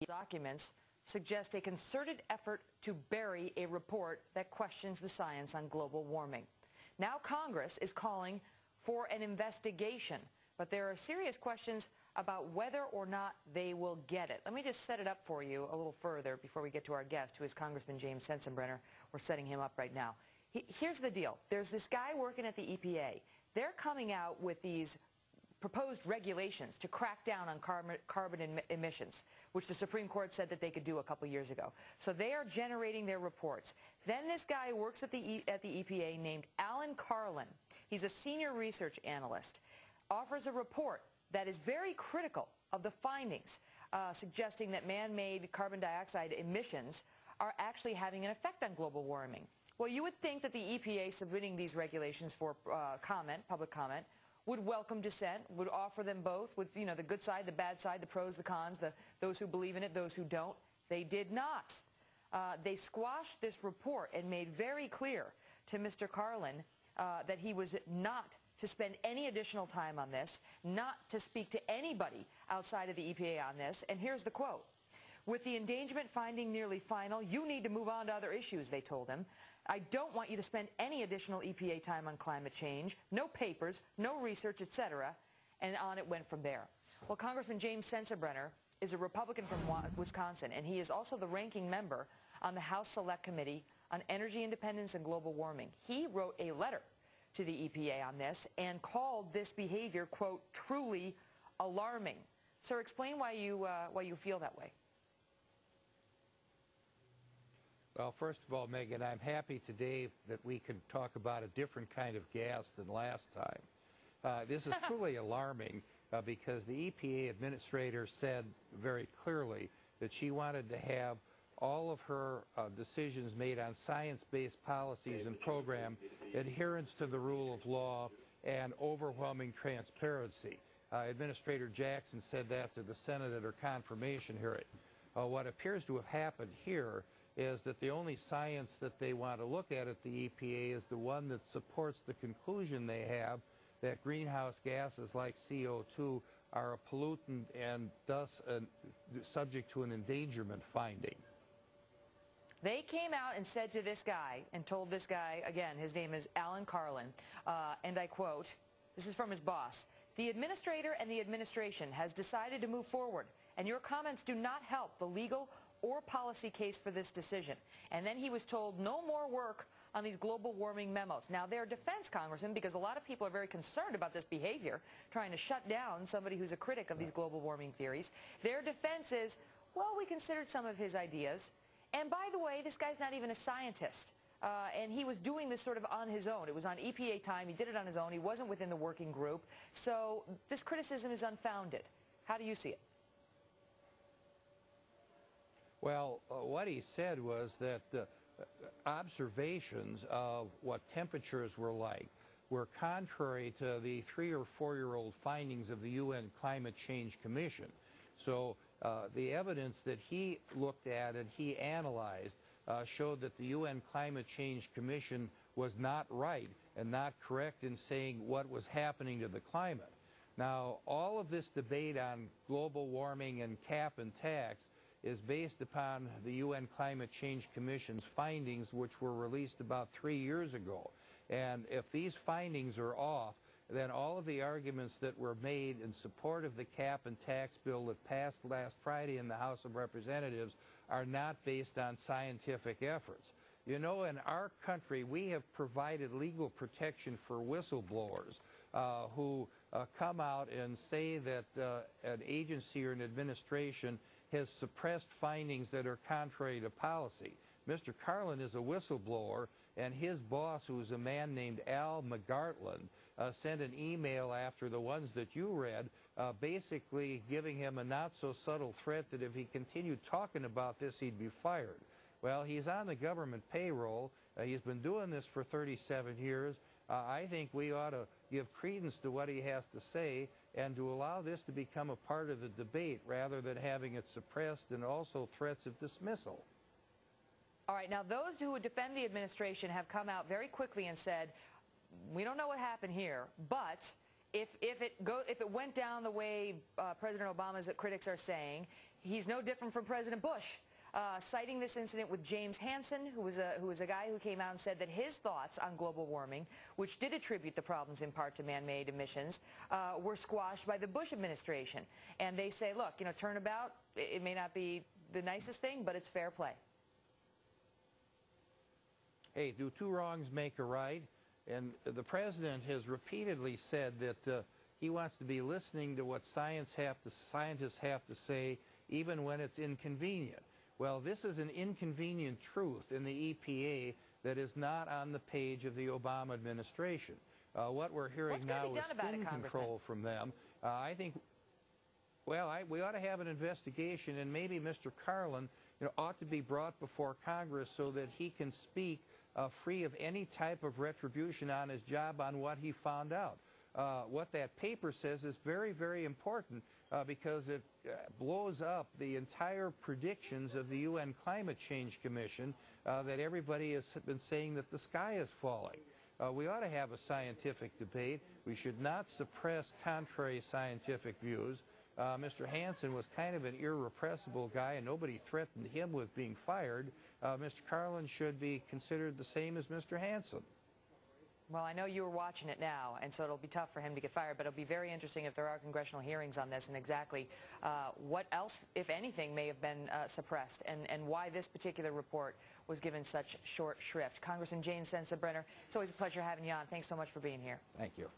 documents suggest a concerted effort to bury a report that questions the science on global warming. Now Congress is calling for an investigation, but there are serious questions about whether or not they will get it. Let me just set it up for you a little further before we get to our guest, who is Congressman James Sensenbrenner. We're setting him up right now. Here's the deal. There's this guy working at the EPA. They're coming out with these proposed regulations to crack down on carbon emissions, which the Supreme Court said that they could do a couple years ago. So they are generating their reports. Then this guy who works at the EPA named Alan Carlin, he's a senior research analyst, offers a report that is very critical of the findings, suggesting that man-made carbon dioxide emissions are actually having an effect on global warming. Well, you would think that the EPA submitting these regulations for public comment, would welcome dissent, would offer them both with, the good side, the bad side, the pros, the cons, those who believe in it, those who don't. They did not. They squashed this report and made very clear to Mr. Carlin that he was not to spend any additional time on this, not to speak to anybody outside of the EPA on this. And here's the quote. With the endangerment finding nearly final, you need to move on to other issues, they told him. I don't want you to spend any additional EPA time on climate change, no papers, no research, etc. And on it went from there. Well, Congressman James Sensenbrenner is a Republican from Wisconsin, and he is also the ranking member on the House Select Committee on Energy Independence and Global Warming. He wrote a letter to the EPA on this and called this behavior, quote, truly alarming. Sir, explain why you feel that way. Well, first of all, Megan, I'm happy today that we can talk about a different kind of gas than last time. This is truly alarming because the EPA administrator said very clearly that she wanted to have all of her decisions made on science-based policies and program, adherence to the rule of law, and overwhelming transparency. Administrator Jackson said that to the Senate at her confirmation hearing. What appears to have happened here is that the only science that they want to look at the EPA is the one that supports the conclusion they have that greenhouse gases like CO2 are a pollutant and thus subject to an endangerment finding. They came out and said to this guy, and told this guy, again, his name is Alan Carlin, and I quote, this is from his boss, "The administrator and the administration has decided to move forward, and your comments do not help the legal or policy case for this decision." And then he was told no more work on these global warming memos. Now, their defense, Congressman, because a lot of people are very concerned about this behavior, trying to shut down somebody who's a critic of these global warming theories, their defense is, well, we considered some of his ideas. And by the way, this guy's not even a scientist. And he was doing this sort of on his own. It was on EPA time. He did it on his own. He wasn't within the working group. So this criticism is unfounded. How do you see it? Well, what he said was that observations of what temperatures were like were contrary to the 3- or 4-year-old findings of the UN Climate Change Commission. So the evidence that he looked at and he analyzed showed that the UN Climate Change Commission was not right and not correct in saying what was happening to the climate. Now, all of this debate on global warming and cap and tax is based upon the UN Climate Change Commission's findings, which were released about 3 years ago. And if these findings are off, then all of the arguments that were made in support of the cap and tax bill that passed last Friday in the House of Representatives are not based on scientific efforts. You know, in our country, we have provided legal protection for whistleblowers who come out and say that an agency or an administration has suppressed findings that are contrary to policy. Mr. Carlin is a whistleblower, and his boss, who is a man named Al McGartland, sent an email after the ones that you read, basically giving him a not-so-subtle threat that if he continued talking about this, he'd be fired. Well, he's on the government payroll. He's been doing this for 37 years. I think we ought to give credence to what he has to say and to allow this to become a part of the debate rather than having it suppressed and also threats of dismissal. All right, now those who would defend the administration have come out very quickly and said, we don't know what happened here, but if it went down the way President Obama's critics are saying, he's no different from President Bush. Citing this incident with James Hansen, who was a guy who came out and said that his thoughts on global warming, which did attribute the problems in part to man-made emissions, were squashed by the Bush administration. And they say, look, you know, turnabout, it may not be the nicest thing, but it's fair play. Hey, do two wrongs make a right? And the president has repeatedly said that he wants to be listening to what scientists have to say, even when it's inconvenient. Well, this is an inconvenient truth in the EPA that is not on the page of the Obama administration. What we're hearing now is spin control from them. I think, well, we ought to have an investigation, and maybe Mr. Carlin, you know, ought to be brought before Congress so that he can speak free of any type of retribution on his job on what he found out. What that paper says is very, very important because it blows up the entire predictions of the UN Climate Change Commission that everybody has been saying that the sky is falling. We ought to have a scientific debate. We should not suppress contrary scientific views. Mr. Hansen was kind of an irrepressible guy, and nobody threatened him with being fired. Mr. Carlin should be considered the same as Mr. Hansen. Well, I know you were watching it now, and so it'll be tough for him to get fired, but it'll be very interesting if there are congressional hearings on this and exactly what else, if anything, may have been suppressed and why this particular report was given such short shrift. Congressman Jane Sensenbrenner, it's always a pleasure having you on. Thanks so much for being here. Thank you.